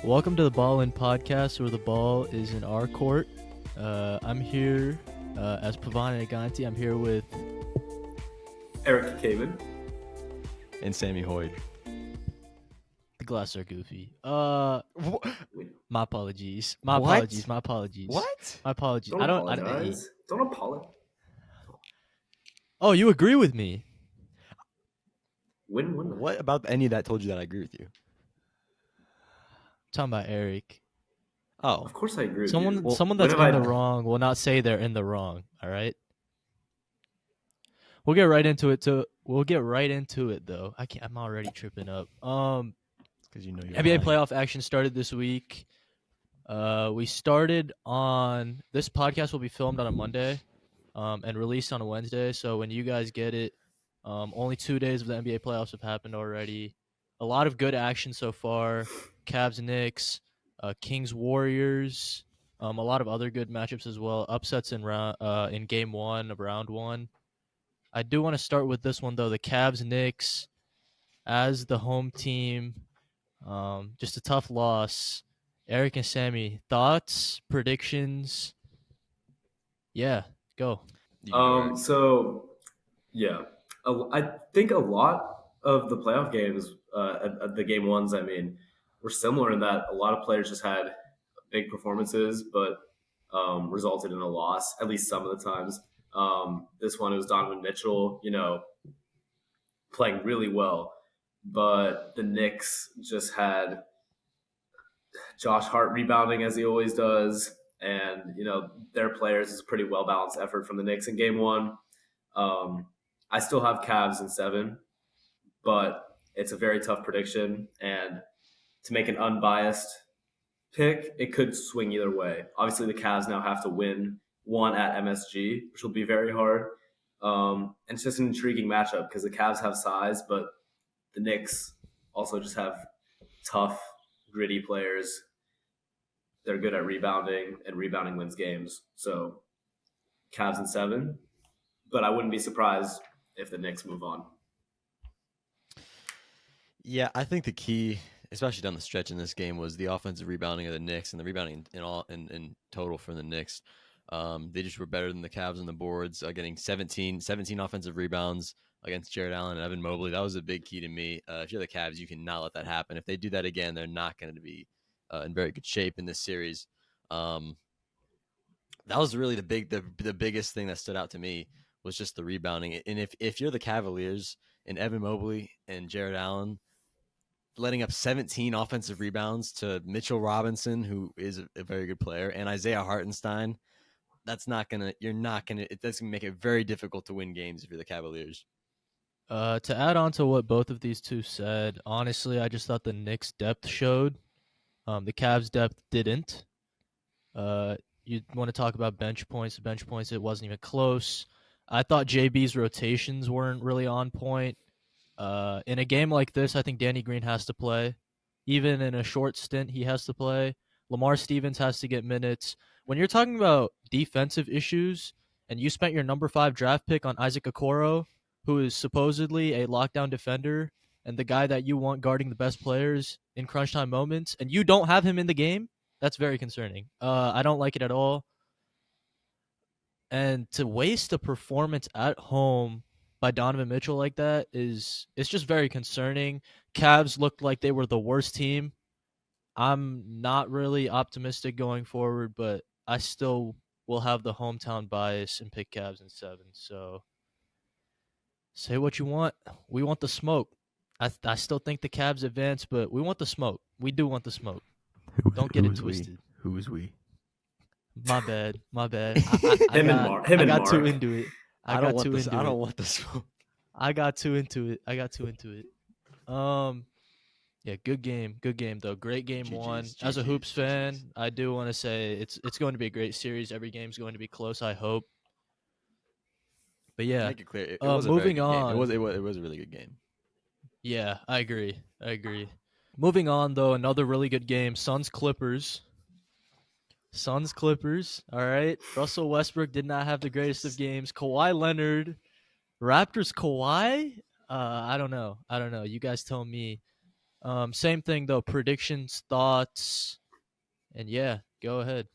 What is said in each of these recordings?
Welcome to the Ball In Podcast, where the ball is in our court. I'm here as Pavan Aganti. I'm here with Eric Kamen. And Sammy Hoyd. the Glass are goofy. What? My apologies. What? My apologies. What? My apologies. Don't apologize. Don't apologize. Oh, you agree with me? When? What about any of that told you that I agree with you? I'm talking about Eric. Oh, Of course I agree with Someone you. someone that's When have in the I- wrong will not say they're in the wrong. All right. We'll get right into it. We'll get right into it, though. I'm already tripping up. because you know you're NBA lying. playoff action started this week. We started on this podcast will be filmed on a Monday, and released on a Wednesday. So when you guys get it, only 2 days of the NBA playoffs have happened already. A lot of good action so far. Cavs, Knicks, Kings, Warriors. A lot of other good matchups as well. Upsets in game one of round one. I do want to start with this one though. The Cavs, Knicks, as the home team. Just a tough loss. Eric and Sammy, thoughts, predictions? Yeah, go. You can go, Eric. So, yeah. I think a lot of the playoff games, the game ones, were similar in that a lot of players just had big performances, but resulted in a loss, at least some of the times. This one, it was Donovan Mitchell, playing really well. But the Knicks just had Josh Hart rebounding as he always does. And, their players is a pretty well balanced effort from the Knicks in game one. I still have Cavs in 7, but it's a very tough prediction. And to make an unbiased pick, it could swing either way. Obviously, the Cavs now have to win one at MSG, which will be very hard. And it's just an intriguing matchup because the Cavs have size, but the Knicks also just have tough, gritty players. They're good at rebounding, and rebounding wins games. So, Cavs in 7, but I wouldn't be surprised if the Knicks move on. Yeah, I think the key, especially down the stretch in this game, was the offensive rebounding of the Knicks and the rebounding in total from the Knicks. They just were better than the Cavs on the boards, getting 17 offensive rebounds against Jared Allen and Evan Mobley. That was a big key to me. If you're the Cavs, you cannot let that happen. If they do that again, they're not going to be in very good shape in this series. That was really the biggest thing that stood out to me was just the rebounding. And if you're the Cavaliers and Evan Mobley and Jared Allen letting up 17 offensive rebounds to Mitchell Robinson, who is a very good player, and Isaiah Hartenstein, that's gonna make it very difficult to win games if you're the Cavaliers. To add on to what both of these two said, honestly, I just thought the Knicks' depth showed. The Cavs' depth didn't. You want to talk about bench points? It wasn't even close. I thought JB's rotations weren't really on point. In a game like this, I think Danny Green has to play. Even in a short stint, he has to play. Lamar Stevens has to get minutes. When you're talking about defensive issues and you spent your number 5 draft pick on Isaac Okoro, who is supposedly a lockdown defender and the guy that you want guarding the best players in crunch time moments, and you don't have him in the game, that's very concerning. I don't like it at all. And to waste a performance at home by Donovan Mitchell like that it's just very concerning. Cavs looked like they were the worst team. I'm not really optimistic going forward, but I still will have the hometown bias and pick Cavs in 7. So say what you want. We want the smoke. I still think the Cavs advance, but we want the smoke. We do want the smoke. Don't get it twisted. Who is we? My bad. Him and I got too Mark. into it. I don't want this. I got too into it. Yeah, good game though. Great game GG's, one. As a hoops GG's. fan, I do want to say it's going to be a great series. Every game's going to be close, I hope. But yeah, Make it clear. It was a very moving good game. on. It was a really good game. Yeah, I agree. Moving on though, another really good game. Suns Clippers. All right. Russell Westbrook did not have the greatest of games. Kawhi Leonard, Raptors Kawhi. I don't know. You guys tell me. Same thing though. Predictions, thoughts, and yeah, go ahead.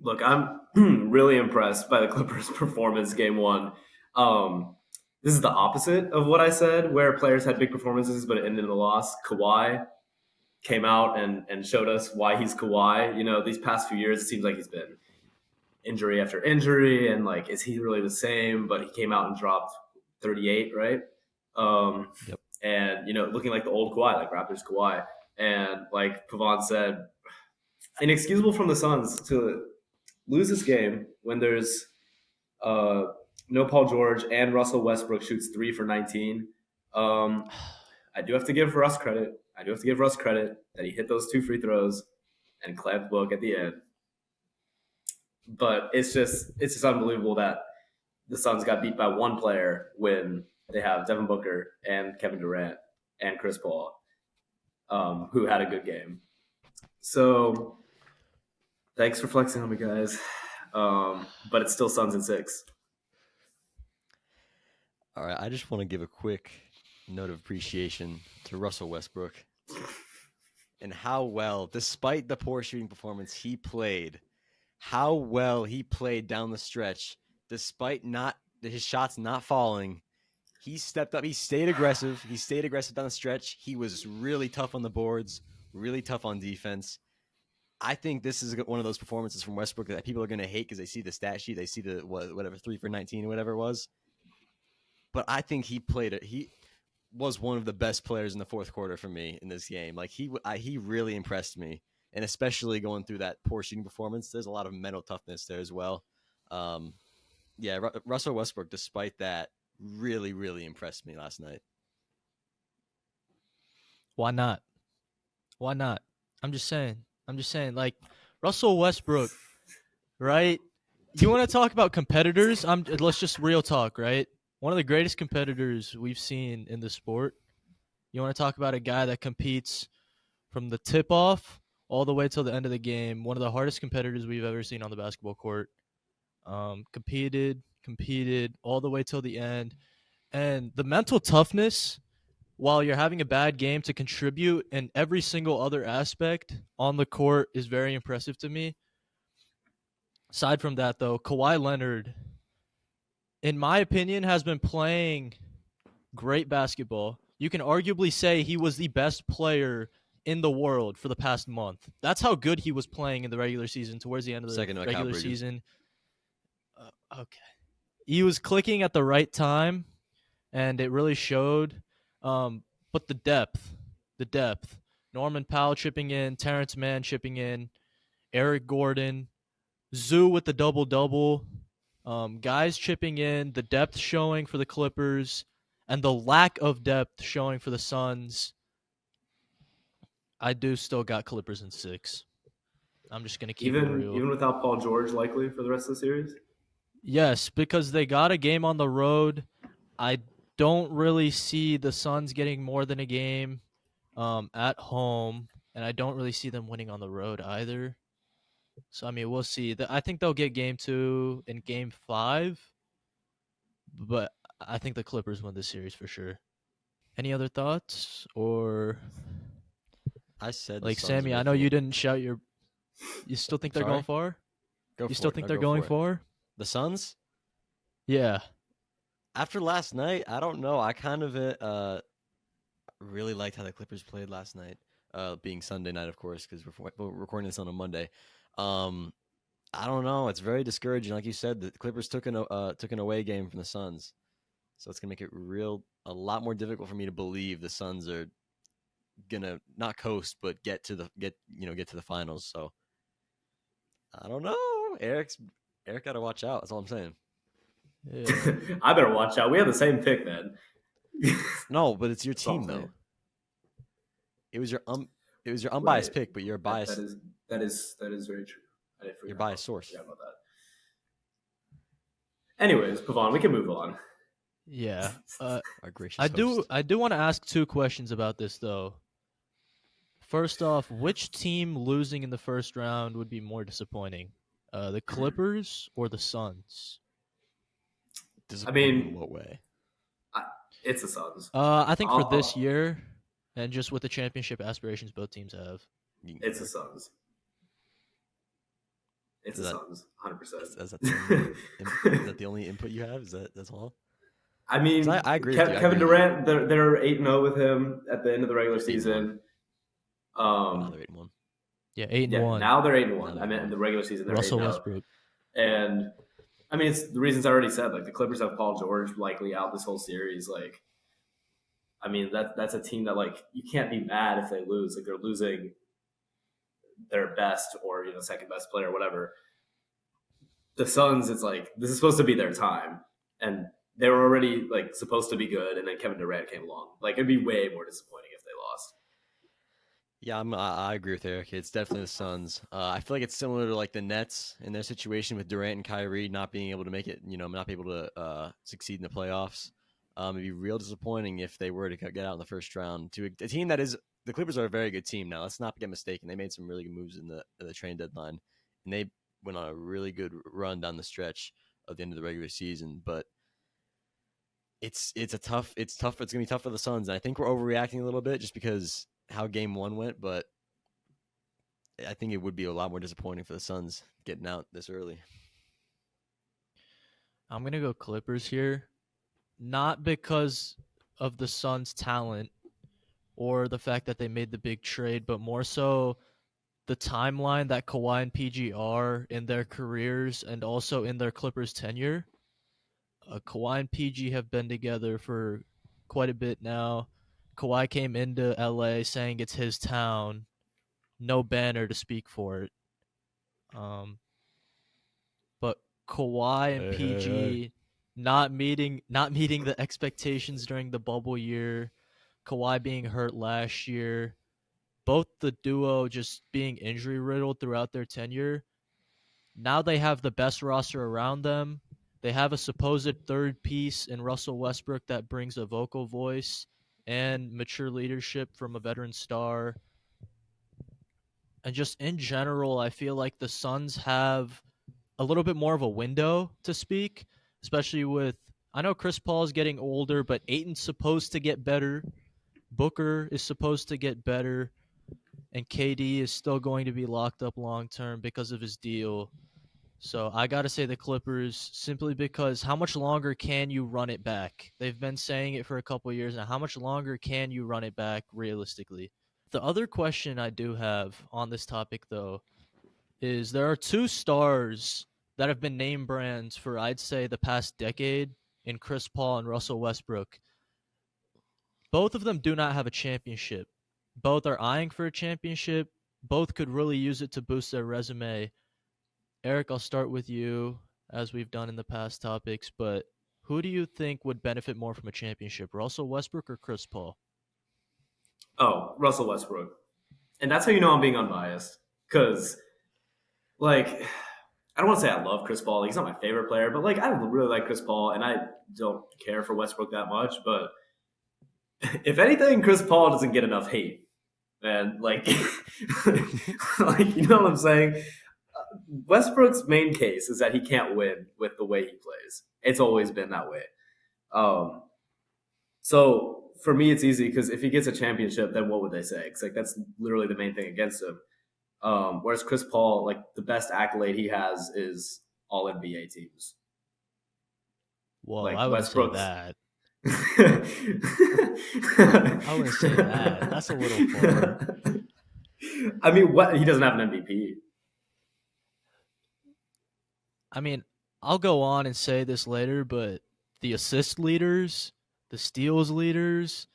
Look, I'm really impressed by the Clippers' performance game one. This is the opposite of what I said, where players had big performances, but it ended in a loss. Kawhi came out and showed us why he's Kawhi. You know, these past few years, it seems like he's been injury after injury, and like, is he really the same? But he came out and dropped 38, right? Yep. And you know, looking like the old Kawhi, like Raptors Kawhi, and like Pavan said, inexcusable from the Suns to lose this game when there's uh, no Paul George and Russell Westbrook shoots 3 for 19. I do have to give Russ credit. I do have to give Russ credit that he hit those 2 free throws and clamped book at the end. But it's just unbelievable that the Suns got beat by one player when they have Devin Booker and Kevin Durant and Chris Paul, who had a good game. So thanks for flexing on me, guys. But it's still Suns in 6. All right, I just want to give a quick note of appreciation to Russell Westbrook and how well, despite the poor shooting performance he played, how well he played down the stretch, despite his shots not falling. He stepped up. He stayed aggressive. He stayed aggressive down the stretch. He was really tough on the boards, really tough on defense. I think this is one of those performances from Westbrook that people are going to hate because they see the stat sheet, they see the whatever 3 for 19 or whatever it was. But I think he was one of the best players in the fourth quarter for me in this game. Like he really impressed me, and especially going through that poor shooting performance. There's a lot of mental toughness there as well. Russell Westbrook, despite that, really, really impressed me last night. Why not? Why not? I'm just saying. Like Russell Westbrook, right? You want to talk about competitors? Let's just real talk, right? One of the greatest competitors we've seen in the sport. You want to talk about a guy that competes from the tip off all the way till the end of the game. One of the hardest competitors we've ever seen on the basketball court. Competed all the way till the end. And the mental toughness while you're having a bad game to contribute in every single other aspect on the court is very impressive to me. Aside from that, though, Kawhi Leonard, in my opinion, has been playing great basketball. You can arguably say he was the best player in the world for the past month. That's how good he was playing in the regular season towards the end of the regular season. Okay. He was clicking at the right time, and it really showed. But the depth. Norman Powell chipping in, Terrence Mann chipping in, Eric Gordon, Zoo with the double-double, guys chipping in, the depth showing for the Clippers, and the lack of depth showing for the Suns. I do still got Clippers in 6. I'm just going to keep it real. Even without Paul George likely for the rest of the series? Yes, because they got a game on the road. I don't really see the Suns getting more than a game at home, and I don't really see them winning on the road either. So, I mean, we'll see. I think they'll get game 2 in game 5, but I think the Clippers win this series for sure. Any other thoughts? Or I said like Sammy, I know you didn't shout your. You still think they're going far? You still think they're going far? The Suns? Yeah. After last night, I don't know. I kind of really liked how the Clippers played last night, being Sunday night, of course, because we're recording this on a Monday. I don't know. It's very discouraging. Like you said, the Clippers took an away game from the Suns, so it's gonna make it a lot more difficult for me to believe the Suns are gonna not coast, but get to the finals. So I don't know. Eric got to watch out. That's all I'm saying. Yeah. I better watch out. We have the same pick then. No, but it's your team though. It was your unbiased pick, but you're biased. That is very true. I didn't forget. Your biased source. Yeah, about that. Anyways, Pavan, we can move on. Yeah. Our gracious I host. do want to ask 2 questions about this though. First off, which team losing in the first round would be more disappointing? The Clippers or the Suns? Disappointing in what way? It's the Suns. I think for this year, And just with the championship aspirations both teams have. It's the Suns. It's Is the that- Suns, 100%. Is that the only input you have? That's all? I mean, 'Cause I agree with you. I Kevin agree with you. Durant, they're 8-0 with him at the end of the regular 8-1. season. Another 8-1. Yeah, 8-1. Yeah, now they're Now 8-1. they're I meant 8-1. in the regular season they're Russell 8-0. Westbrook. And I mean, it's the reasons I already said. Like the Clippers have Paul George likely out this whole series. Like, I mean, that's a team that like you can't be mad if they lose. Like they're losing their best or second best player, or whatever. The Suns, it's like this is supposed to be their time, and they were already like supposed to be good, and then Kevin Durant came along. Like it'd be way more disappointing if they lost. Yeah, I agree with Eric. It's definitely the Suns. I feel like it's similar to like the Nets in their situation with Durant and Kyrie not being able to make it, not be able to succeed in the playoffs. It'd be real disappointing if they were to get out in the first round to a team that is the Clippers are a very good team now. Let's not get mistaken. They made some really good moves in the trade deadline, and they went on a really good run down the stretch of the end of the regular season. But it's tough. It's gonna be tough for the Suns. And I think we're overreacting a little bit just because how game one went, but I think it would be a lot more disappointing for the Suns getting out this early. I'm going to go Clippers here. Not because of the Suns' talent or the fact that they made the big trade, but more so the timeline that Kawhi and PG are in their careers and also in their Clippers tenure. Kawhi and PG have been together for quite a bit now. Kawhi came into LA saying it's his town, no banner to speak for it. But Kawhi and PG not meeting the expectations during the bubble year, Kawhi being hurt last year, both the duo just being injury riddled throughout their tenure. Now they have the best roster around them. They have a supposed third piece in Russell Westbrook that brings a vocal voice and mature leadership from a veteran star. And just in general, I feel like the Suns have a little bit more of a window to speak, especially with, I know Chris Paul is getting older, but Ayton's supposed to get better. Booker is supposed to get better. And KD is still going to be locked up long term because of his deal. So I got to say the Clippers simply because how much longer can you run it back? They've been saying it for a couple of years now. How much longer can you run it back realistically? The other question I do have on this topic, though, is there are two stars that have been name brands for, I'd say, the past decade in Chris Paul and Russell Westbrook. Both of them do not have a championship. Both are eyeing for a championship. Both could really use it to boost their resume. Eric, I'll start with you, as we've done in the past topics, but who do you think would benefit more from a championship, Russell Westbrook or Chris Paul? Oh, Russell Westbrook. And that's how you know I'm being unbiased. Because, like, I don't want to say I love Chris Paul. He's not my favorite player, but, like, I really like Chris Paul, and I don't care for Westbrook that much. But if anything, Chris Paul doesn't get enough hate. And, like, like, you know what I'm saying? Westbrook's main case is that he can't win with the way he plays. It's always been that way. So for me, it's easy because if he gets a championship, then what would they say? Because like that's literally the main thing against him. Whereas Chris Paul, like the best accolade he has is all NBA teams. Well, Like I wouldn't say Westbrook's- that. I wouldn't say that. That's a little far. I mean, what he doesn't have an MVP. I mean, I'll go on and say this later, but the assist leaders, the steals leaders,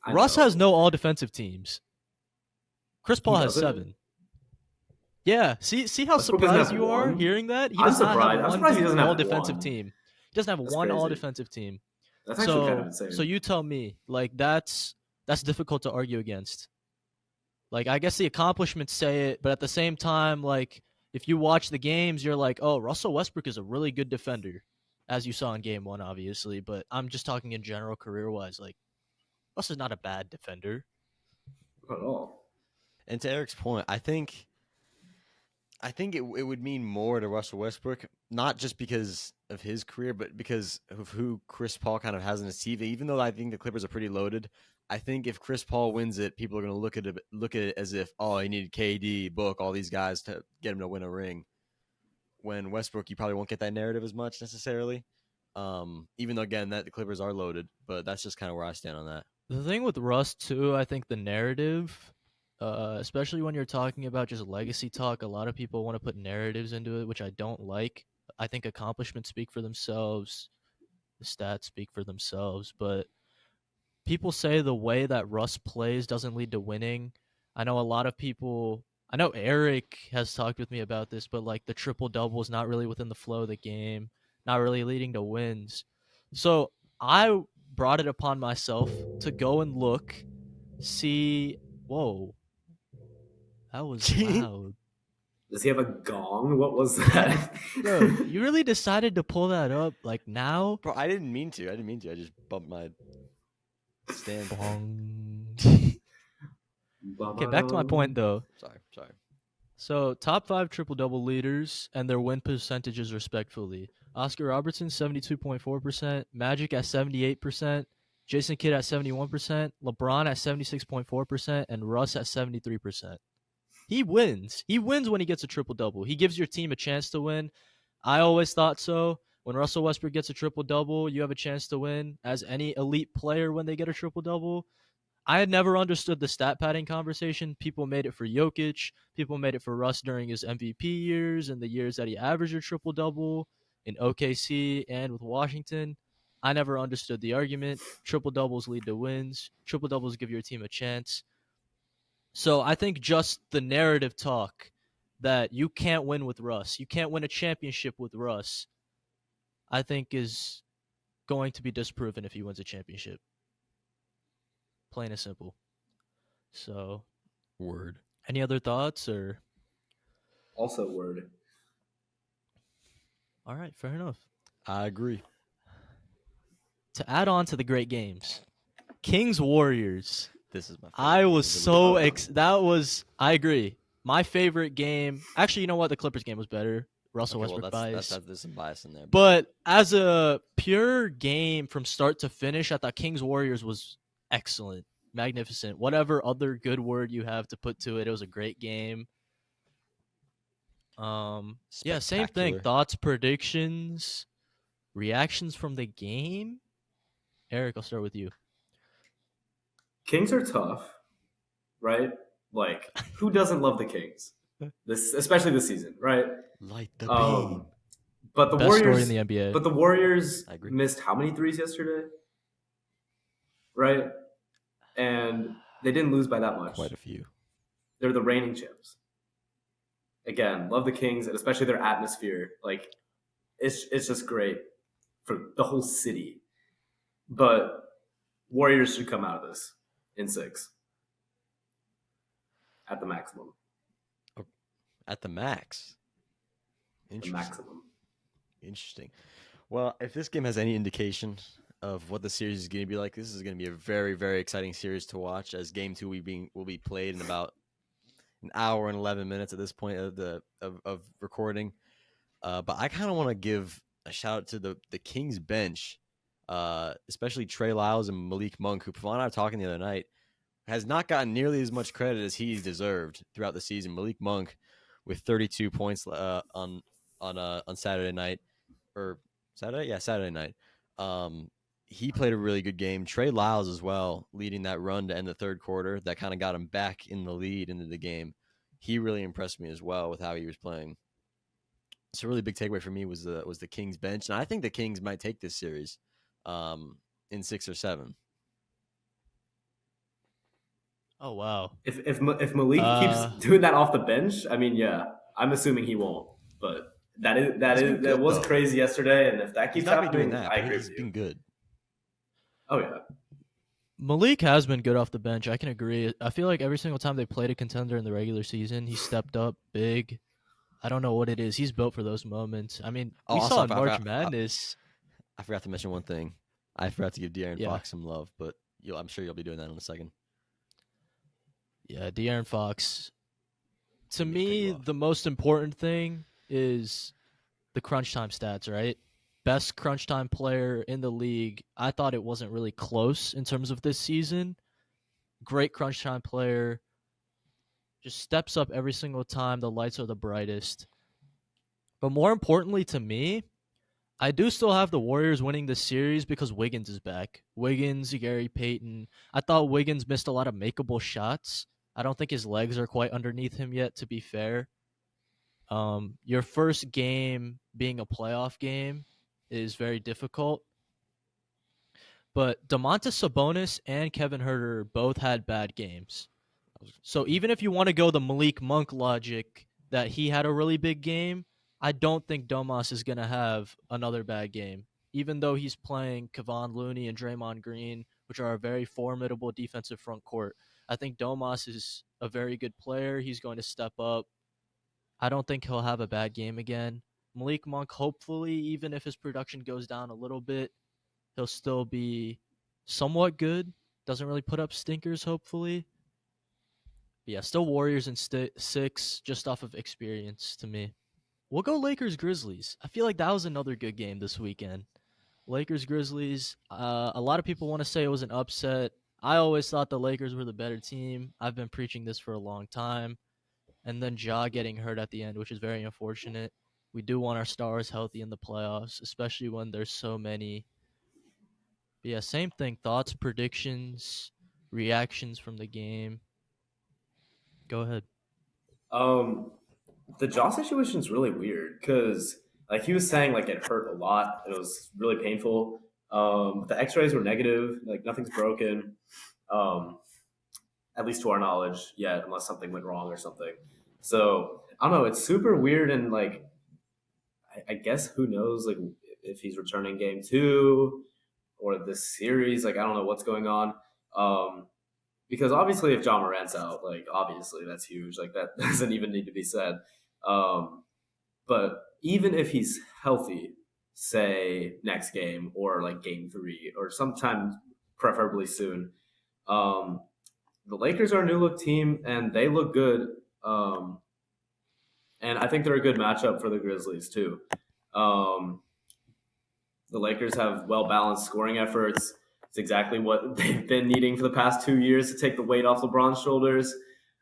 I Russ know. has no all defensive teams. Chris Paul has doesn't? 7. Yeah, see how Westbrook doesn't surprised have you are one? hearing that? He I'm does not surprised. have I'm one surprised he doesn't have all defensive one. team. He doesn't have That's one crazy. all defensive team. That's actually kind of insane. So you tell me, like that's difficult to argue against. Like I guess the accomplishments say it, but at the same time, like if you watch the games, you're like, oh, Russell Westbrook is a really good defender, as you saw in Game 1, obviously. But I'm just talking in general, career-wise. Like Russ is not a bad defender. Not at all. And to Eric's point, I think it would mean more to Russell Westbrook, not just because of his career, but because of who Chris Paul kind of has in his team. Even though I think the Clippers are pretty loaded, I think if Chris Paul wins it, people are going to look at it as if, oh, he needed KD, Book, all these guys to get him to win a ring. When Westbrook, you probably won't get that narrative as much necessarily. Even though, again, that the Clippers are loaded, but that's just kind of where I stand on that. The thing with Russ too, I think the narrative, especially when you're talking about just legacy talk, a lot of people want to put narratives into it, which I don't like. I think accomplishments speak for themselves, the stats speak for themselves, but people say the way that Russ plays doesn't lead to winning. I know a lot of people. I know Eric has talked with me about this, but like the triple double is not really within the flow of the game, not really leading to wins. So I brought it upon myself to go and look, see. Whoa, that was loud. Does he have a gong? What was that? Bro, you really decided to pull that up like now? Bro, I didn't mean to. I just bumped my stand. Bong. Okay, back to my point though. Sorry. So, top 5 triple-double leaders and their win percentages respectfully. Oscar Robertson, 72.4%, Magic at 78%, Jason Kidd at 71%, LeBron at 76.4%, and Russ at 73%. He wins. He wins when he gets a triple-double. He gives your team a chance to win. I always thought so. When Russell Westbrook gets a triple-double, you have a chance to win. As any elite player when they get a triple-double, I had never understood the stat padding conversation. People made it for Jokic. People made it for Russ during his MVP years and the years that he averaged a triple-double in OKC and with Washington. I never understood the argument. Triple-doubles lead to wins. Triple-doubles give your team a chance. So I think just the narrative talk that you can't win with Russ, you can't win a championship with Russ, I think is going to be disproven if he wins a championship. Plain and simple. So, word. Any other thoughts or? Also word. All right, fair enough. I agree. To add on to the great games, Kings Warriors. This is my favorite. I was so I agree. My favorite game. Actually, you know what? The Clippers game was better. Russell Westbrook bias. There's some bias in there. But as a pure game from start to finish, I thought Kings Warriors was excellent, magnificent. Whatever other good word you have to put to it, it was a great game. Yeah, same thing. Thoughts, predictions, reactions from the game. Eric, I'll start with you. Kings are tough, right? Like, who doesn't love the Kings? Especially this season, right? Light the beam. But the Best Warriors story in the NBA. But the Warriors I agree. missed how many threes yesterday? Right? And they didn't lose by that much. Quite a few. They're the reigning champs. Again, love the Kings, and especially their atmosphere. Like, it's just great for the whole city. But Warriors should come out of this in 6. At the maximum. At the max. The maximum. Interesting. Well, if this game has any indication of what the series is going to be like, this is going to be a very, very exciting series to watch, as Game 2 will be played in about an hour and 11 minutes at this point of recording. But I kind of want to give a shout out to the Kings bench, especially Trey Lyles and Malik Monk, who Pavon and I were talking the other night, has not gotten nearly as much credit as he's deserved throughout the season. Malik Monk with 32 points on Saturday night, or Saturday? Yeah, Saturday night. He played a really good game. Trey Lyles as well, leading that run to end the third quarter that kind of got him back in the lead into the game. He really impressed me as well with how he was playing. So a really big takeaway for me was the Kings bench, and I think the Kings might take this series in 6 or 7. Oh wow! If Malik keeps doing that off the bench, I mean, yeah, I'm assuming he won't. But that was crazy yesterday, and if that keeps happening, I agree with you. He's been good. Oh yeah, Malik has been good off the bench. I can agree. I feel like every single time they played a contender in the regular season, he stepped up big. I don't know what it is. He's built for those moments. I mean, we saw in March Madness. I forgot to mention one thing. I forgot to give De'Aaron Fox some love, but I'm sure you'll be doing that in a second. Yeah, De'Aaron Fox. To me, the most important thing is the crunch time stats, right? Best crunch time player in the league. I thought it wasn't really close in terms of this season. great crunch time player. Just steps up every single time the lights are the brightest. But more importantly to me, I do still have the Warriors winning this series because Wiggins is back. Wiggins, Gary Payton. I thought Wiggins missed a lot of makeable shots. I don't think his legs are quite underneath him yet, to be fair. Your first game being a playoff game is very difficult. But Domantas Sabonis and Kevin Huerter both had bad games. So even if you want to go the Malik Monk logic that he had a really big game, I don't think Domas is going to have another bad game. Even though he's playing Kevon Looney and Draymond Green, which are a very formidable defensive front court, I think Domas is a very good player. He's going to step up. I don't think he'll have a bad game again. Malik Monk, hopefully, even if his production goes down a little bit, he'll still be somewhat good. Doesn't really put up stinkers, hopefully. But yeah, still Warriors in 6, just off of experience to me. We'll go Lakers-Grizzlies. I feel like that was another good game this weekend. Lakers-Grizzlies, a lot of people want to say it was an upset. I always thought the Lakers were the better team. I've been preaching this for a long time. And then Ja getting hurt at the end, which is very unfortunate. We do want our stars healthy in the playoffs, especially when there's so many. But yeah, same thing. Thoughts, predictions, reactions from the game. Go ahead. The Ja situation is really weird because like he was saying like it hurt a lot. It was really painful. The X-rays were negative. Like nothing's broken. At least to our knowledge yet, unless something went wrong or something. So I don't know. It's super weird and like I guess who knows like if he's returning game 2 or this series. Like I don't know what's going on. Because obviously if John Morant's out, like obviously that's huge. Like that doesn't even need to be said. But even if he's healthy, say next game or like game 3 or sometime preferably soon, the Lakers are a new look team and they look good. And I think they're a good matchup for the Grizzlies too. The Lakers have well balanced scoring efforts. It's exactly what they've been needing for the past 2 years to take the weight off LeBron's shoulders.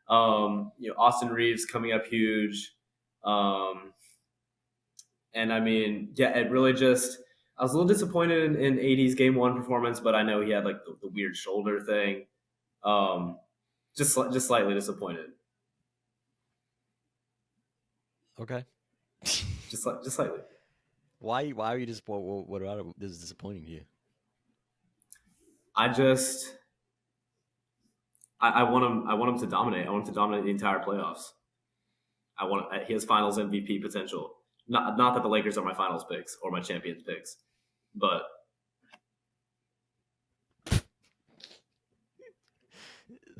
Austin Reeves coming up huge. And I mean, yeah, it really just I was a little disappointed in AD's game 1 performance, but I know he had like the weird shoulder thing. Just slightly disappointed. Okay. Just slightly. Why are you just what about it is disappointing to you? I want him to dominate. I want him to dominate the entire playoffs. He has Finals MVP potential. Not that the Lakers are my Finals picks or my Champions picks, but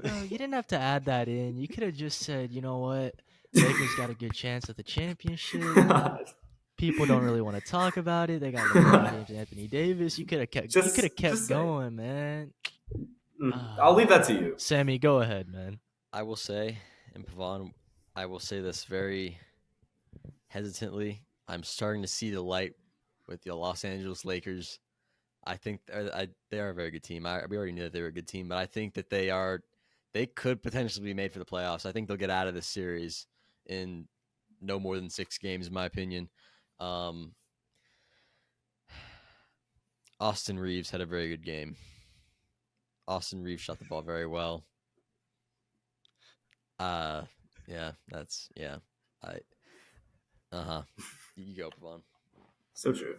You didn't have to add that in. You could have just said, you know what, Lakers got a good chance at the championship. People don't really want to talk about it. They got LeBron James and Anthony Davis. You could have kept going, man. I'll leave that to you. Sammy, go ahead, man. I will say, and Pavon, I will say this very hesitantly. I'm starting to see the light with the Los Angeles Lakers. I think they are a very good team. We already knew that they were a good team, but I think that they could potentially be made for the playoffs. I think they'll get out of this series in no more than 6 games, in my opinion. Austin Reeves had a very good game. Austin Reeves shot the ball very well. You go, Pavon. So true.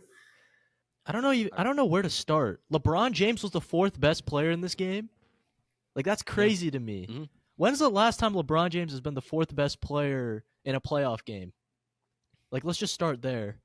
I don't know where to start. LeBron James was the 4th best player in this game. Like that's crazy to me. Mm-hmm. When's the last time LeBron James has been the 4th best player in a playoff game? Like let's just start there.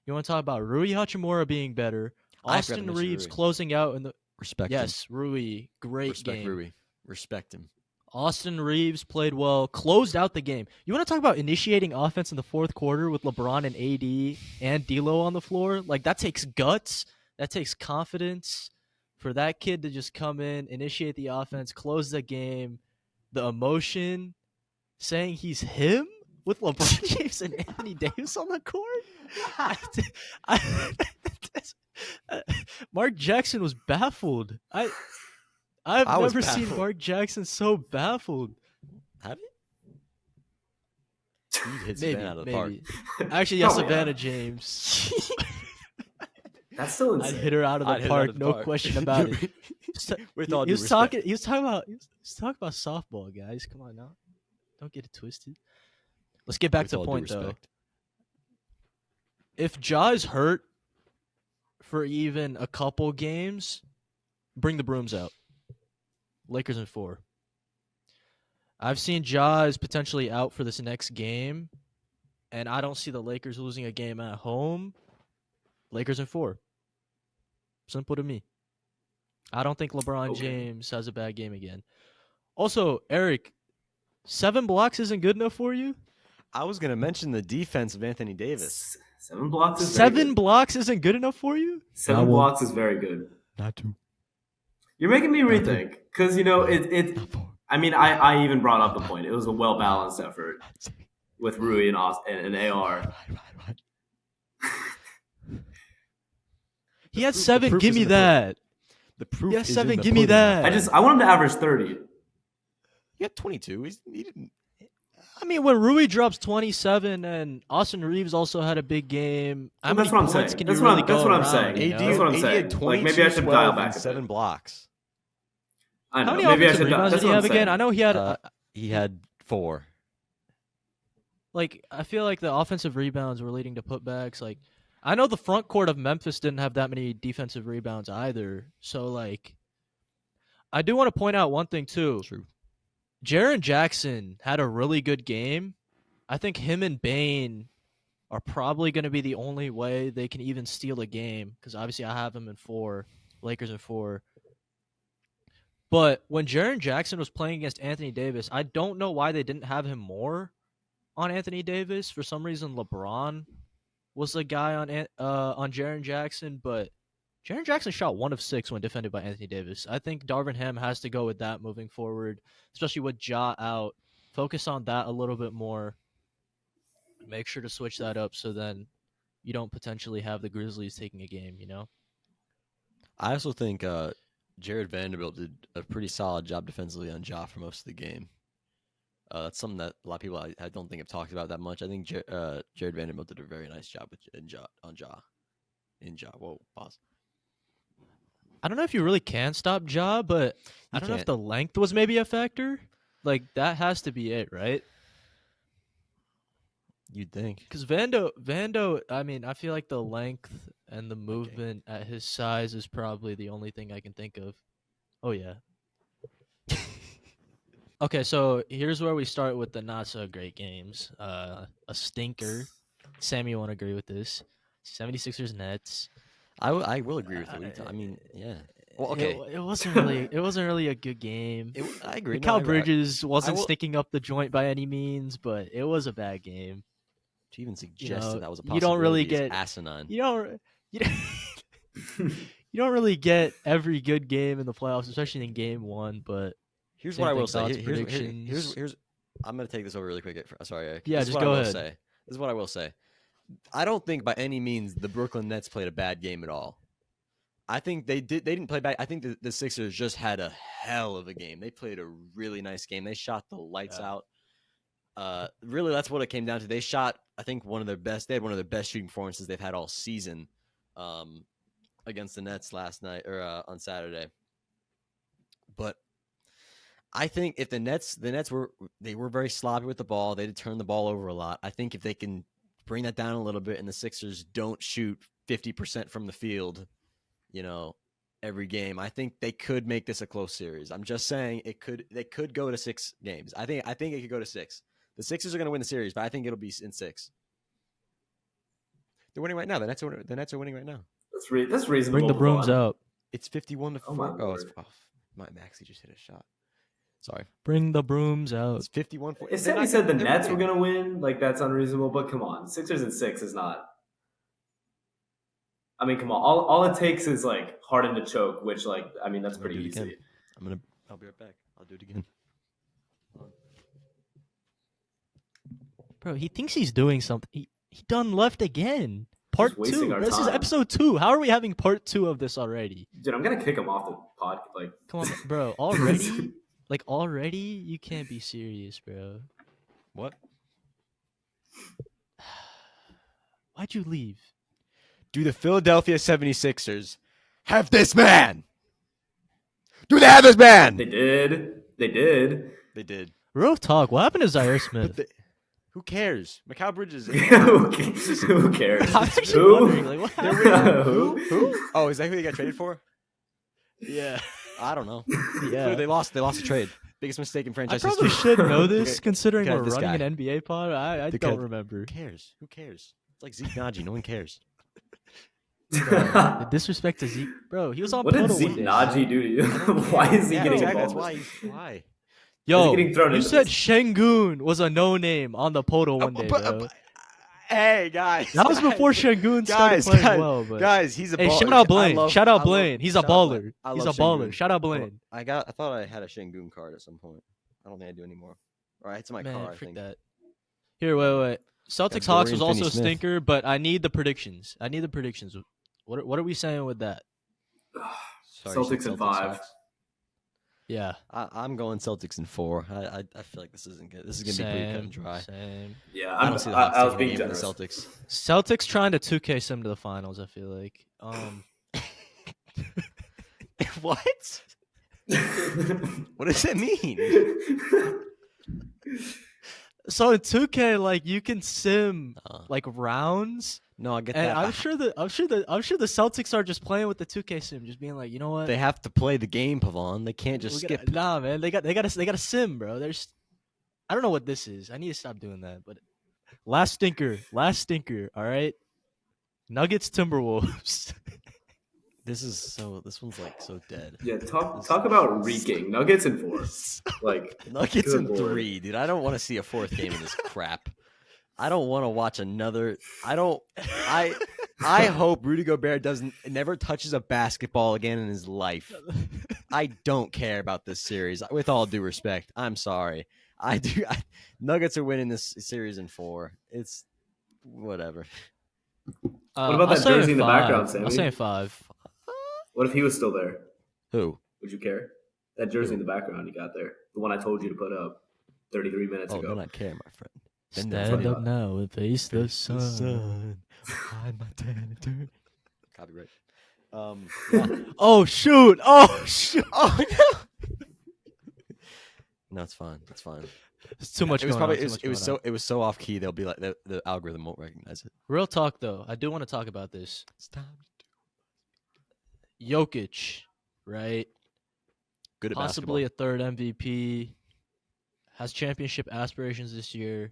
You want to talk about Rui Hachimura being better, Austin Reeves closing out in the respect. Yes, him. Rui, great game. Rui. Respect him. Austin Reeves played well, closed out the game. You want to talk about initiating offense in the 4th quarter with LeBron and AD and D'Lo on the floor? Like that takes guts, that takes confidence for that kid to just come in, initiate the offense, close the game. The emotion, saying he's him with LeBron James and Anthony Davis on the court. Mark Jackson was baffled. I've I was never seen baffled. Mark Jackson so baffled. Have you? He hits Maybe, Savannah out of the park. maybe. Actually, yeah, Probably Savannah not. James. That's still I'd insane. hit her out of I'd the hit her out park, of the no park. question about it. With He all due was respect. talking. He was talking about softball, guys. Come on now, don't get it twisted. Let's get back With to all the due point though. respect. If Ja is hurt for even a couple games, bring the brooms out. Lakers in 4. I've seen Ja is potentially out for this next game, and I don't see the Lakers losing a game at home. Lakers in 4. Simple to me. I don't think LeBron Okay. James has a bad game again. Also, Eric, 7 blocks isn't good enough for you? I was going to mention the defense of Anthony Davis. 7 blocks is very 7 good. blocks isn't good enough for you? 7 Not one. blocks is very good. Not 2. You're making me Not rethink because it. 4. I mean, I even brought up the point. It was a well balanced effort with Rui and AR. He had proof- the 7. proof Give is me in the pudding. that. The proof Yeah, is in 7, the give me pudding, my that. friend. I want him to average 30. He had 22. He didn't. I mean, when Rui drops 27 and Austin Reeves also had a big game, how Well, many that's what I'm points saying. can That's you what really I'm- that's go what I'm around, saying. you That's know? what I'm AD saying. had Like, 22, maybe I should 12, dial and back a bit. 7 blocks. I know. How many Maybe I offensive should. rebounds That's did he what I'm have again? saying. I know he had, He had 4. I feel like the offensive rebounds were leading to putbacks. Like, I know the front court of Memphis didn't have that many defensive rebounds either. So, like, I do want to point out one thing, too. True. Jaren Jackson had a really good game. I think him and Bane are probably going to be the only way they can even steal a game because obviously I have him in 4, Lakers in 4. But when Jaren Jackson was playing against Anthony Davis, I don't know why they didn't have him more on Anthony Davis. For some reason, LeBron was the guy on Jaren Jackson, but Jaren Jackson shot 1 of 6 when defended by Anthony Davis. I think Darvin Ham has to go with that moving forward, especially with Ja out. Focus on that a little bit more. Make sure to switch that up so then you don't potentially have the Grizzlies taking a game, you know? I also think Jared Vanderbilt did a pretty solid job defensively on Ja for most of the game. That's something that a lot of people I don't think have talked about that much. I think Jared Vanderbilt did a very nice job in Ja. Whoa, pause. I don't know if you really can stop Ja, but I don't know if can't. the length was maybe a factor. Like, that has to be it, right? You'd think. Because Vando, I mean, I feel like the length and the movement at his size is probably the only thing I can think of. Oh, yeah. Okay, so here's where we start with the not so great games. A stinker. Sammy won't agree with this. 76ers Nets. I will agree with you. I mean, yeah. Well, okay. It wasn't really a good game. I agree. Mikal I Bridges wasn't will- sticking up the joint by any means, but it was a bad game. To even suggest know, that was a you don't really possibility is get- asinine. You don't you don't really get every good game in the playoffs, especially in game 1, but Here's Same what I thing, will say. thoughts, Here's predictions. I'm gonna take this over really quick. Sorry, Eric. Yeah, This is just what I go will ahead. say. This is what I will say. I don't think by any means the Brooklyn Nets played a bad game at all. I think they didn't play bad. I think the Sixers just had a hell of a game. They played a really nice game. They shot the lights out. Really, that's what it came down to. They shot, I think, one of their best. They had one of their best shooting performances they've had all season against the Nets last night or on Saturday. But I think if the Nets were very sloppy with the ball. They did turn the ball over a lot. I think if they can bring that down a little bit, and the Sixers don't shoot 50% from the field, every game, I think they could make this a close series. I'm just saying they could go to 6 games. I think it could go to 6. The Sixers are going to win the series, but I think it'll be in 6. They're winning right now. The Nets are winning right now. That's reasonable. bring the brooms out. It's 51-4. Oh, my Oh, it's lord. off. Maxey just hit a shot. Sorry. Bring the brooms out. It's 51-4. If They're Sammy not said the they're Nets were winning. going to win, like, that's unreasonable. But come on, Sixers and 6 is not. I mean, come on. All it takes is like Harden to choke, which, like, I mean, that's I'm gonna pretty do it easy. again. I'll be right back. I'll do it again. Bro, he thinks he's doing something. He done left again. Part wasting 2. our This is time. episode 2. How are we having part 2 of this already? Dude, I'm gonna kick him off the pod. Like, Come on, bro. Already, already, you can't be serious, bro. What? Why'd you leave? Do the Philadelphia 76ers have this man? Do they have this man? They did. They did. They did. Real talk. What happened to Zaire Smith? Who cares? Mikal Bridges. Who cares? I'm actually Who? wondering, like, what happened? Who? Oh, is that who they got traded for? Yeah. I don't know. Yeah. They lost a trade. Biggest mistake in I franchise probably history. should know this, considering Look at we're this running guy. an NBA pod. I Look don't at- remember. Who cares? Who cares? It's like Zeke Naji. No one cares. The disrespect to Zeke, bro. He was on What did Poto Zeke one day. Naji do to you? Why is he Yeah, getting exactly. involved? That's why. Why? Yo, getting thrown you into said this? Shengun was a no name on the Poto one day, bro. Hey guys, That was before Shengun started playing well, but guys, he's a hey, baller. shout out I Blaine. love- Shout I out love- Blaine. He's a shout out Blaine. baller. I He's a love baller. Şengün. Shout out Well, Blaine. I thought I had a Shengun card at some point. I don't think I do anymore. All right, it's in my Man, car. I freak think. that. Here, wait. Celtics Got Hawks was Dorian also a Finney-Smith. stinker, but I need the predictions. What are we saying with that? Sorry, you said Celtics in 5. Hawks. Yeah. I'm going Celtics in 4. I feel like this isn't good. This is gonna be pretty cut and dry. Same. Yeah, I don't see the Hawks I was taking being a game from generous. the Celtics. Celtics trying to 2K sim to the finals, I feel like. What? What does it mean? So in 2K, like you can sim Uh, like rounds, no, I get and that. I'm sure the Celtics are just playing with the 2K sim, just being like, you know what? They have to play the game, Pavon. They can't just We gotta- skip. Nah, man, they got a sim, bro. I don't know what this is. I need to stop doing that. But last stinker. All right. Nuggets Timberwolves. This one's like so dead. Yeah, talk about reeking. Nuggets in 4. Like, Nuggets Good in lord. 3, dude. I don't want to see a 4th game of this crap. I don't want to watch another. I hope Rudy Gobert never touches a basketball again in his life. I don't care about this series. With all due respect, I'm sorry. Nuggets are winning this series in 4. It's whatever. What about that jersey in the background, Sammy? I'm saying 5. what if he was still there? Who? Would you care? That jersey in the background you got there. The one I told you to put up 33 minutes Oh, ago. then I'd care, my friend. Then Stand funny. up now and face the sun. Hide my janitor. Copyright. Yeah. Oh shoot! Oh shoot! Oh no. No, it's fine. It's fine. It's too much. It was going probably on, it was so off key. They'll be like the algorithm won't recognize it. Real talk though. I do want to talk about this. It's time. Jokic, right? Good at Possibly basketball. a third MVP. Has championship aspirations this year.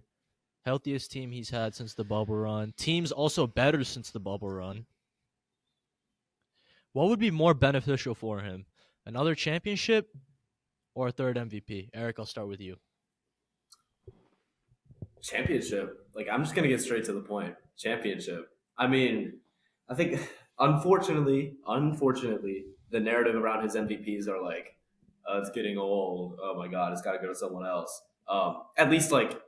Healthiest team he's had since the bubble run. Team's also better since the bubble run. What would be more beneficial for him? Another championship or a third MVP? Eric, I'll start with you. Championship. Like, I'm just gonna get straight to the point. Championship. I mean, I think unfortunately, the narrative around his MVPs are like, it's getting old. Oh my god, it's got to go to someone else. At least like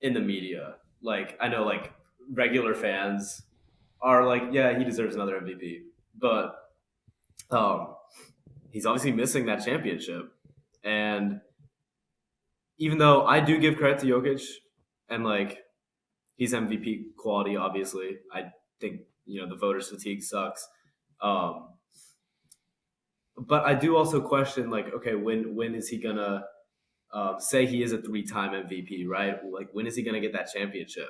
in the media. Like, I know like regular fans are like, yeah, he deserves another MVP, but he's obviously missing that championship, and even though I do give credit to Jokic and like he's MVP quality, obviously, I think the voters' fatigue sucks. But I do also question like, okay, when is he gonna say he is a 3-time MVP, right? Like, when is he gonna get that championship?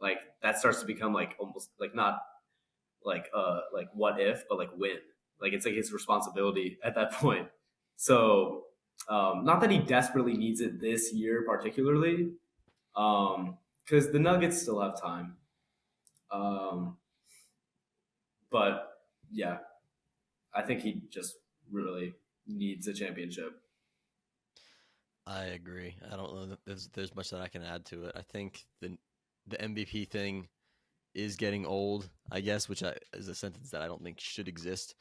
Like, that starts to become like almost like not like what if, but like when. Like, it's like his responsibility at that point. So not that he desperately needs it this year particularly, because the Nuggets still have time. But yeah, I think he just really needs a championship. I agree. I don't know that there's much that I can add to it. I think the MVP thing is getting old, I guess, which is a sentence that I don't think should exist.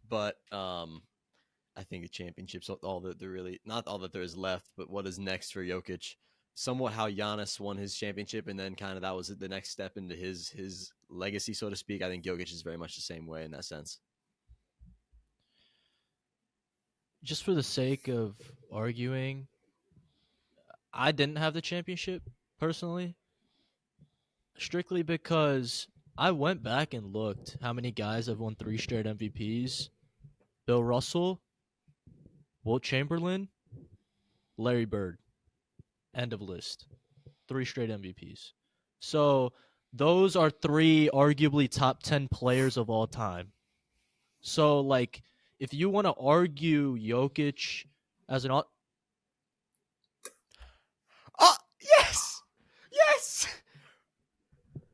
But I think the championships, all that there really, not all that there is left, but what is next for Jokic. Somewhat how Giannis won his championship, and then kind of that was the next step into his legacy, so to speak. I think Jokic is very much the same way in that sense. just for the sake of arguing, I didn't have the championship personally, strictly because I went back and looked how many guys have won 3 straight MVPs. Bill Russell, Wilt Chamberlain, Larry Bird. End of list. 3 straight MVPs. So those are 3 arguably top 10 players of all time. So like if you want to argue Jokic as an Oh, yes! Yes!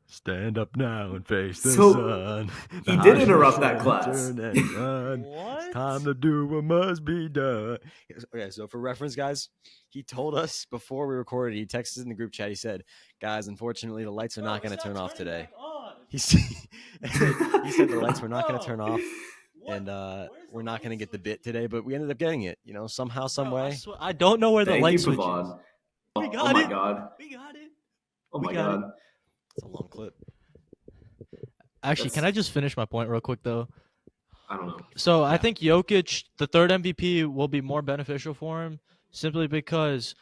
Stand up now and face the So, sun. he did interrupt that class. It's time to do what must be done. Okay, so for reference, guys, he told us before we recorded, he texted in the group chat, he said, guys, unfortunately, the lights are not going to turn off today. He said the lights were not going to turn off, and we're not going to get the bit today, but we ended up getting it, somehow, some way. I don't know where the Thank light you, switch is. Pavon. We Oh got my it. god. We got it. Oh We my got it. god. It's a long clip. Actually, That's- can I just finish my point real quick though? I don't know. So I Yeah. think Jokic, the 3rd MVP, will be more beneficial for him simply because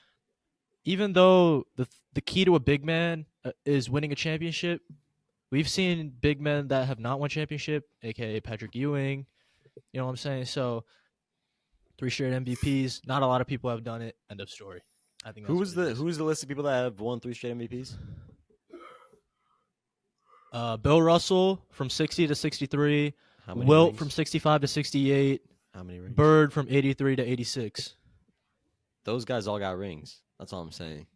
even though the key to a big man is winning a championship, we've seen big men that have not won championship, aka Patrick Ewing. You know what I'm saying? So 3 straight MVPs. Not a lot of people have done it. End of story. I think. Who's the list of people that have won 3 straight MVPs? Bill Russell from 60 to 63, How many Wilt rings? from 65 to 68, How many rings? Bird from 83 to 86. Those guys all got rings. That's all I'm saying.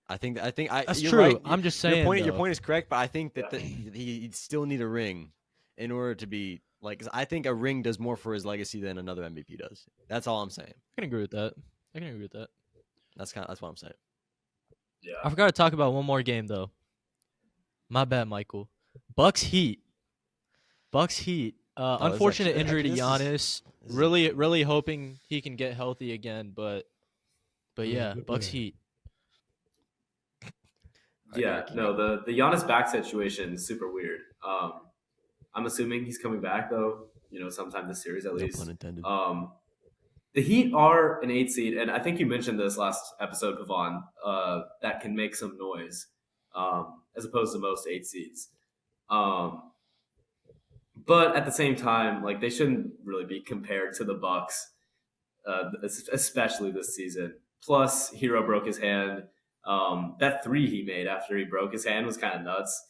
I think That's you're true. right. I'm just saying. Your though. point is correct, but I think that he'd still need a ring in order to be like. 'Cause I think a ring does more for his legacy than another MVP does. That's all I'm saying. I can agree with that. That's what I'm saying. Yeah. I forgot to talk about one more game though. My bad, Michael. Bucks Heat. this Unfortunate actually- injury to this is- Giannis. This is- Really hoping he can get healthy again, but yeah, Bucks Heat. Yeah, no, the Giannis back situation is super weird. I'm assuming he's coming back though, sometime this series at No least. pun intended. The Heat are an 8 seed, and I think you mentioned this last episode, Pavon, that can make some noise, as opposed to most 8 seeds. But at the same time, like they shouldn't really be compared to the Bucks, especially this season. Plus, Hero broke his hand. That 3 he made after he broke his hand was kind of nuts.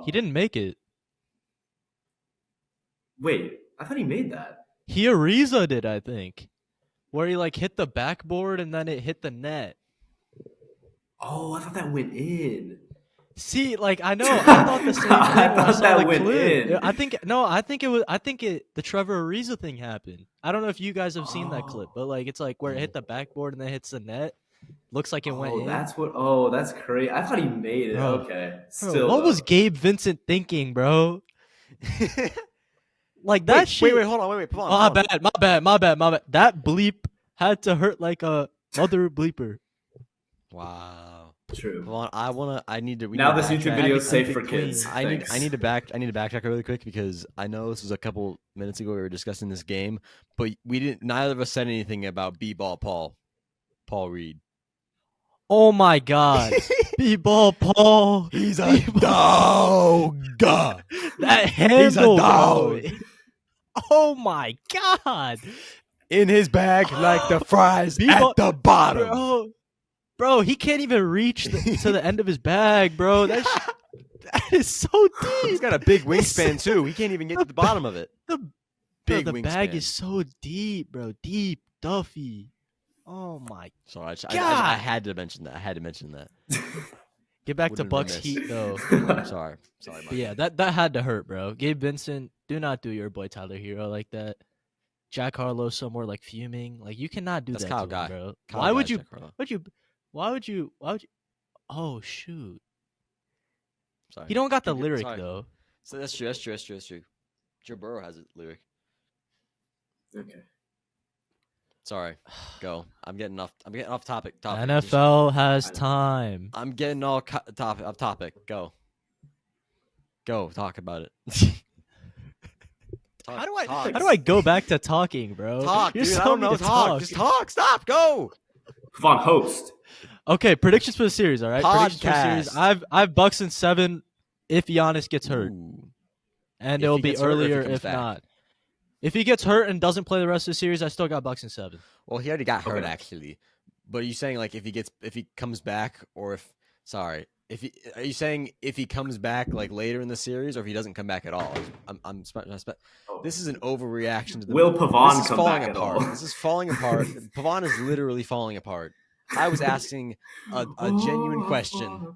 He didn't make it. Wait, I thought he made that. Ariza did, I think, where he like hit the backboard and then it hit the net. Oh, I thought that went in. See, like I know, I thought the same thing. I when thought saw that the went clip. in. I think the Trevor Ariza thing happened. I don't know if you guys have seen that clip, but like it's like where it hit the backboard and then hits the net. Looks like it went in. That's crazy. I thought he made it. Bro. Okay. Bro, Still, what was though. Gabe Vincent thinking, bro? Like that shit. Wait, hold on, wait, Pavon, My Pavon. bad. That bleep had to hurt like a mother bleeper. Wow. True. Pavon, I need to. Now this backtrack. YouTube video is Keep safe it for clean. kids. I need Thanks. to backtrack really quick because I know this was a couple minutes ago we were discussing this game, but neither of us said anything about B-ball Paul Reed. Oh my god. B-ball Paul. He's a dog. That handle, dog. bro. Oh my god. In his bag like the fries B-ball- at the bottom. Bro, he can't even reach to the end of his bag, bro. That is so deep. He's got a big wingspan too. He can't even get to the bottom of it. The Big the bag wingspan. is so deep, bro. Deep, Duffy. Oh my. Sorry, I God. had to mention that. Get back to Wouldn't Bucks remiss. Heat though. I'm sorry, But yeah, that had to hurt, bro. Gabe Vincent, do not do your boy Tyler Hero like that. Jack Harlow somewhere like fuming. Like you cannot do That's that Kyle to him, Guy. bro. Kyle Why would Guy's you Jack Harlow. why would you Oh shoot. Sorry. He don't got the Keep it- lyric sorry. though. So that's true. Joe Burrow has a lyric. Okay. Sorry. Go. I'm getting off topic. NFL has I know. time. I'm getting all off topic. Go. Talk about it. Talk, How do I talk, how do I go back to talking, bro? talk, You're dude? just I telling don't me know. to Talk. Just talk. Stop. Go. Pavon, host. Okay, predictions for the series. All right, predictions for the series. Podcast. I've Bucks in 7 if Giannis gets hurt, Ooh. and If it'll he be gets hurt or if he earlier comes if back? not. If he gets hurt and doesn't play the rest of the series, I still got Bucks in 7. Well, he already got hurt Okay. actually. But are you saying like if he comes back, or are you saying if he comes back like later in the series, or if he doesn't come back at all? This is an overreaction to the. Will Pavon This is come falling back at apart. all? This is falling apart. Pavon is literally falling apart. I was asking a genuine question.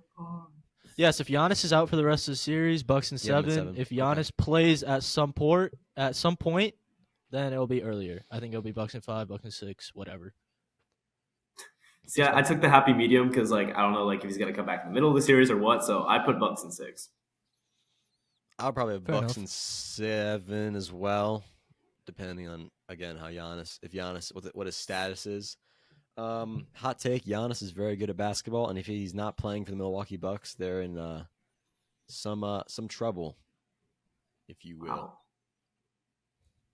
Yes, if Giannis is out for the rest of the series, Bucks in You have him at 7. 7. If Okay. Giannis plays at some point, then it'll be earlier. I think it'll be Bucks in 5, Bucks in 6, whatever. See, I took the happy medium because, like, I don't know, like, if he's gonna come back in the middle of the series or what. So I put Bucks in 6. I'll probably have Fair Bucks enough. in 7 as well, depending on again how what his status is. Hot take: Giannis is very good at basketball, and if he's not playing for the Milwaukee Bucks, they're in some trouble, if you will. Wow,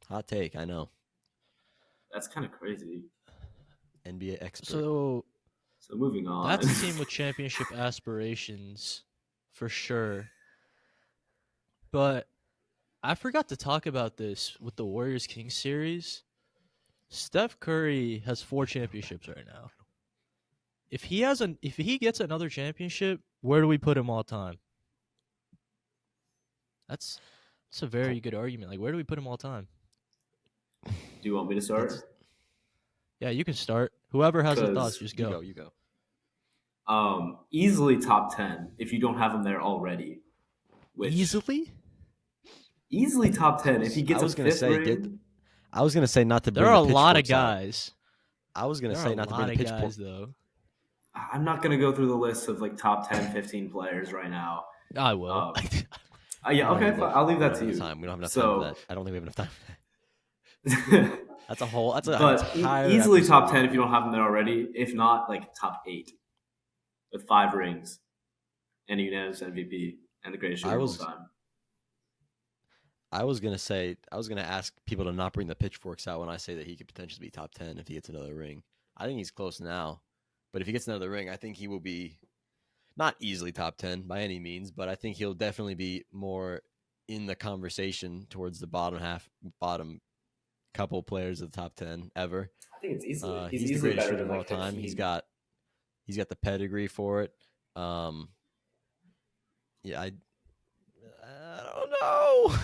Hot take, I know. that's kind of crazy. NBA expert. So So moving on. that's a team with championship aspirations, for sure. But I forgot to talk about this with the Warriors Kings series. Steph Curry has 4 championships right now. If he gets another championship, where do we put him all time? That's a very good argument. Like, where do we put him all time? Do you want me to start? That's- Yeah, you can start. Whoever has the 'Cause thoughts, just go. You go. Easily top 10 if you don't have him there already. Which, easily top 10 if he gets I was a gonna 5th say, ring. I was gonna say not to. There bring are a the lot of pitchforks out. guys. I was gonna There are say a not to lot bring the of pitchfork. guys, though. I'm not gonna go through the list of like top 10, 15 players right now. I will. Yeah, I don't okay, have fine. I'll leave we that don't to have you. Time. We don't have enough So- time for that. I don't think we have enough time for that. That's a whole. That's an But entire easily episode. top 10 if you don't have him there already. If not, like top 8 with 5 rings and a unanimous MVP and the greatest shooter of all time. I was gonna ask people to not bring the pitchforks out when I say that he could potentially be top 10 if he gets another ring. I think he's close now, but if he gets another ring, I think he will be not easily top 10 by any means, but I think he'll definitely be more in the conversation towards the bottom couple players of the top 10 ever. I think it's easily. He's the easily greatest better shooter than of all like time. 15. He's got the pedigree for it. Yeah, I don't know.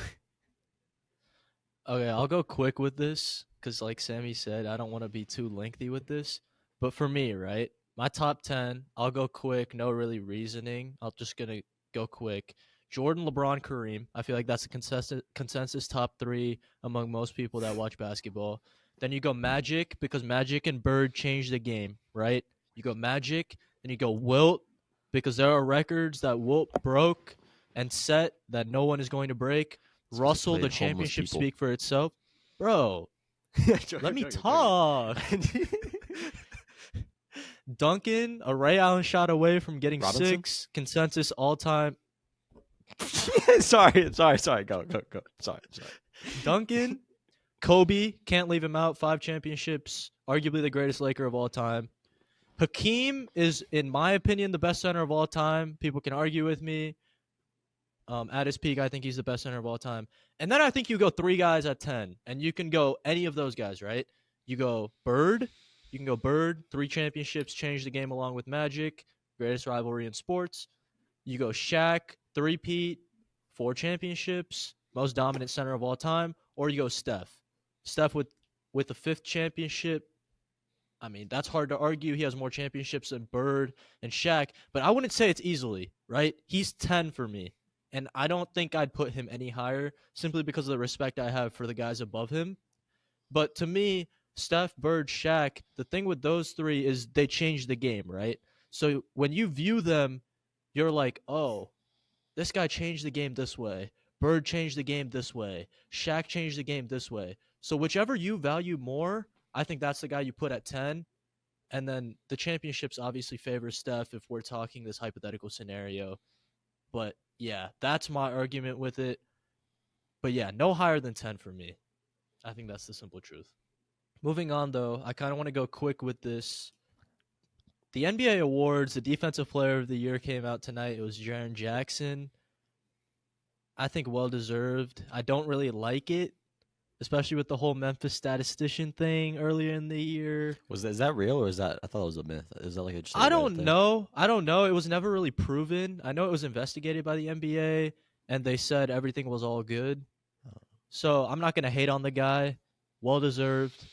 Okay, I'll go quick with this because, like Sammy said, I don't want to be too lengthy with this. But for me, right, my top 10, I'll go quick, no really reasoning. I'm just going to go quick. Jordan, LeBron, Kareem. I feel like that's a consensus top 3 among most people that watch basketball. Then you go Magic because Magic and Bird changed the game, right? You go Magic, then you go Wilt because there are records that Wilt broke and set that no one is going to break. It's 'cause he Russell, played the homeless championship people. speak for itself. Bro, let me talk. Duncan, a Ray Allen shot away from getting Robinson? 6. Consensus all-time. sorry. Go. Sorry. Duncan, Kobe, can't leave him out. 5 championships. Arguably the greatest Laker of all time. Hakeem is, in my opinion, the best center of all time. People can argue with me. At his peak, I think he's the best center of all time. And then I think you go 3 guys at 10, and you can go any of those guys, right? You go Bird. You can go Bird. 3 championships, changed the game along with Magic. Greatest rivalry in sports. You go Shaq, 3-peat, 4 championships, most dominant center of all time. Or you go Steph. Steph with the 5th championship. I mean, that's hard to argue. He has more championships than Bird and Shaq. But I wouldn't say it's easily, right? He's 10 for me. And I don't think I'd put him any higher simply because of the respect I have for the guys above him. But to me, Steph, Bird, Shaq, the thing with those 3 is they changed the game, right? So when you view them, you're like, oh, this guy changed the game this way. Bird changed the game this way. Shaq changed the game this way. So whichever you value more, I think that's the guy you put at 10. And then the championships obviously favor Steph if we're talking this hypothetical scenario. But yeah, that's my argument with it. But yeah, no higher than 10 for me. I think that's the simple truth. Moving on, though, I kind of want to go quick with this. The NBA awards, the Defensive Player of the Year came out tonight. It was Jaren Jackson. I think well deserved. I don't really like it, especially with the whole Memphis statistician thing earlier in the year. Is that real or is that? I thought it was a myth. Is that like a? I don't know. I don't know. It was never really proven. I know it was investigated by the NBA, and they said everything was all good. So I'm not gonna hate on the guy. Well deserved.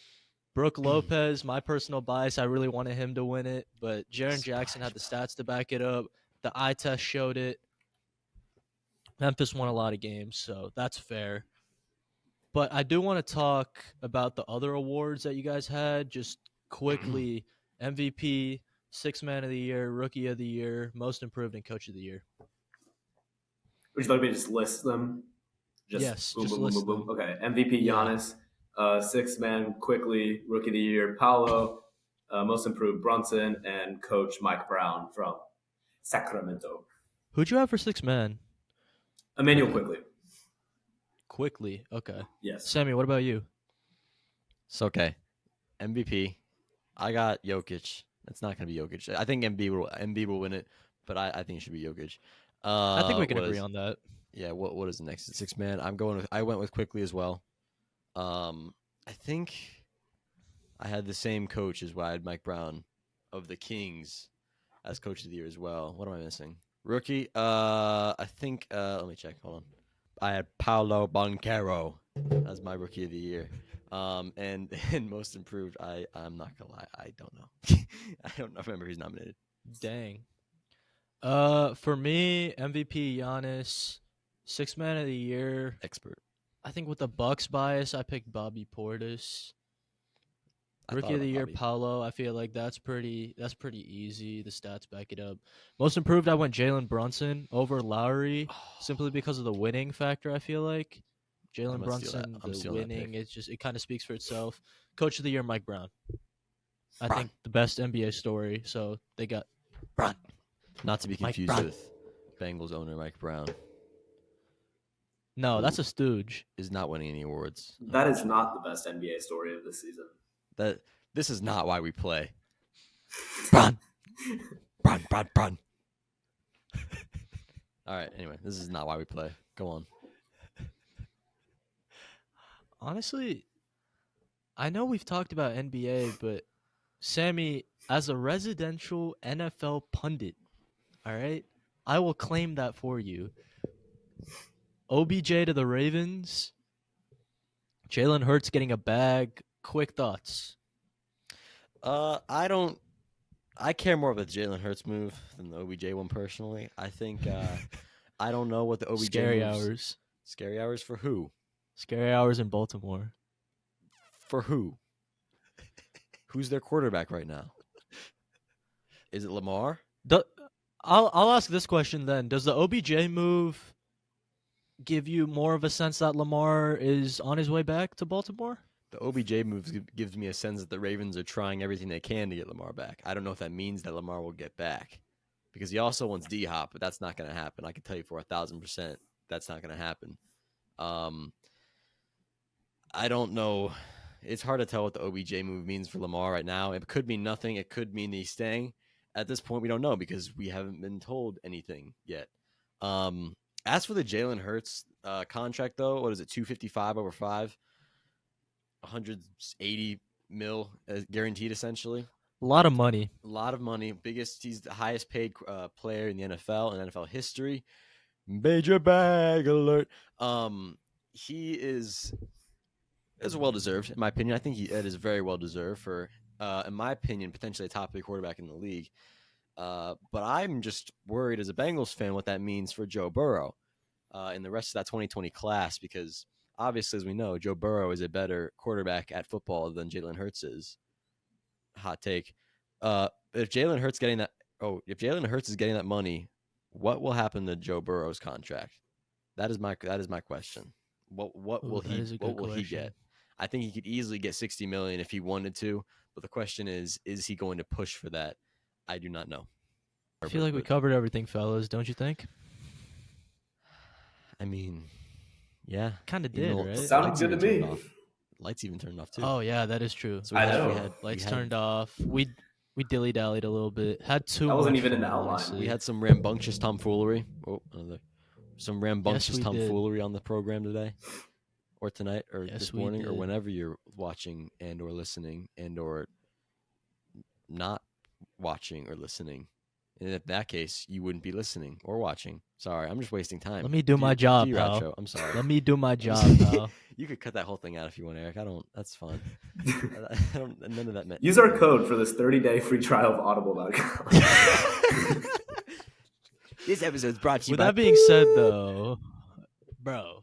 Brooke Lopez, my personal bias, I really wanted him to win it, but Jaren Jackson had the stats to back it up. The eye test showed it. Memphis won a lot of games, so that's fair. But I do want to talk about the other awards that you guys had just quickly. MVP, Sixth Man of the Year, Rookie of the Year, Most Improved, and Coach of the Year. Would you like me to just list them? Yes, boom, just boom, list boom, boom, them. boom. Okay, MVP Giannis, Sixth Man quickly, Rookie of the Year Paolo, Most Improved Brunson, and Coach Mike Brown from Sacramento. Who'd you have for Sixth Man? Emmanuel Quickly. Quickly, okay. Yes. Sammy, what about you? It's okay. MVP. I got Jokic. It's not going to be Jokic. I think Embiid will win it, but I think it should be Jokic. I think we can agree on that. Yeah. What is the next? Sixth man. I went with Quickly as well. I think I had the same coach as well. I had Mike Brown of the Kings as Coach of the Year as well. What am I missing? Rookie. I think. Let me check. Hold on. I had Paolo Banchero as my Rookie of the Year. And Most Improved, I'm not gonna lie, I don't know. I don't remember who's nominated. Dang. For me, MVP Giannis, Sixth Man of the Year. Expert. I think with the Bucks bias, I picked Bobby Portis. Rookie of the Year, Paolo. I feel like that's pretty easy. The stats back it up. Most Improved, I went Jalen Brunson over Lowry, simply because of the winning factor. I feel like Jalen Brunson, the winning, it kind of speaks for itself. Coach of the Year, Mike Brown. I think the best NBA story. So they got Brown. Not to be confused with Bengals owner Mike Brown. No, that's a stooge. Is not winning any awards. That is not the best NBA story of this season. This is not why we play. Brown. All right. Anyway, this is not why we play. Go on. Honestly, I know we've talked about NBA, but Sammy, as a residential NFL pundit, all right, I will claim that for you. OBJ to the Ravens. Jalen Hurts getting a bag. Quick thoughts. I care more about the Jalen Hurts move than the OBJ one personally. I think I don't know what the OBJ Scary moves. hours. Scary hours for who? Scary hours in Baltimore. For who? Who's their quarterback right now? Is it Lamar? I'll ask this question then. Does the OBJ move give you more of a sense that Lamar is on his way back to Baltimore? The OBJ move gives me a sense that the Ravens are trying everything they can to get Lamar back. I don't know if that means that Lamar will get back, because he also wants D-Hop, but that's not going to happen. I can tell you for 1,000% that's not going to happen. I don't know. It's hard to tell what the OBJ move means for Lamar right now. It could mean nothing. It could mean he's staying. At this point, we don't know because we haven't been told anything yet. As for the Jalen Hurts contract, though, what is it, $255 over 5? 180 mil guaranteed, essentially. A lot of money. A lot of money. He's the highest paid player in the NFL in NFL history. Major bag alert. He is well deserved, in my opinion. I think it is very well deserved for, in my opinion, potentially a top 3 quarterback in the league. But I'm just worried as a Bengals fan what that means for Joe Burrow in the rest of that 2020 class, because obviously, as we know, Joe Burrow is a better quarterback at football than Jalen Hurts is. Hot take. If Jalen Hurts is getting that money, what will happen to Joe Burrow's contract? That is my question. What will he get? I think he could easily get $60 million if he wanted to, but the question is he going to push for that? I do not know. I feel like we covered everything, fellas, don't you think? I mean, Yeah. Kind of Even did, though right? Sounded lights good even to turned me. off. Lights even turned off too. Oh yeah, that is true. So I we know. had Lights we turned off. We dilly dallied a little bit. Had too I wasn't much even in fun, the outline. honestly. we had some rambunctious tomfoolery. Some rambunctious we did. tomfoolery on the program today, or tonight, or Yes, this we morning, or did. whenever you're watching and or listening and or not watching or listening. And in that case, you wouldn't be listening or watching. Sorry, I'm just wasting time. Let me do my job, do your pal. outro. I'm sorry. Let me do my job, pal. You could cut that whole thing out if you want, Eric. I don't. That's fine. None of that meant. Use our code for this 30-day free trial of Audible.com. This episode's brought to you With by. that being said, though, bro.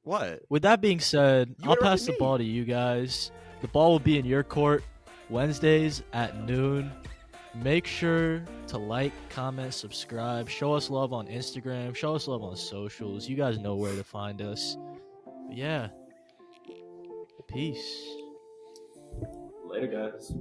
What? With that being said, You I'll pass interrupted the me. ball to you guys. The ball will be in your court Wednesdays at noon. Make sure to like, comment, subscribe. Show us love on Instagram. Show us love on socials. You guys know where to find us. But yeah. Peace. Later, guys.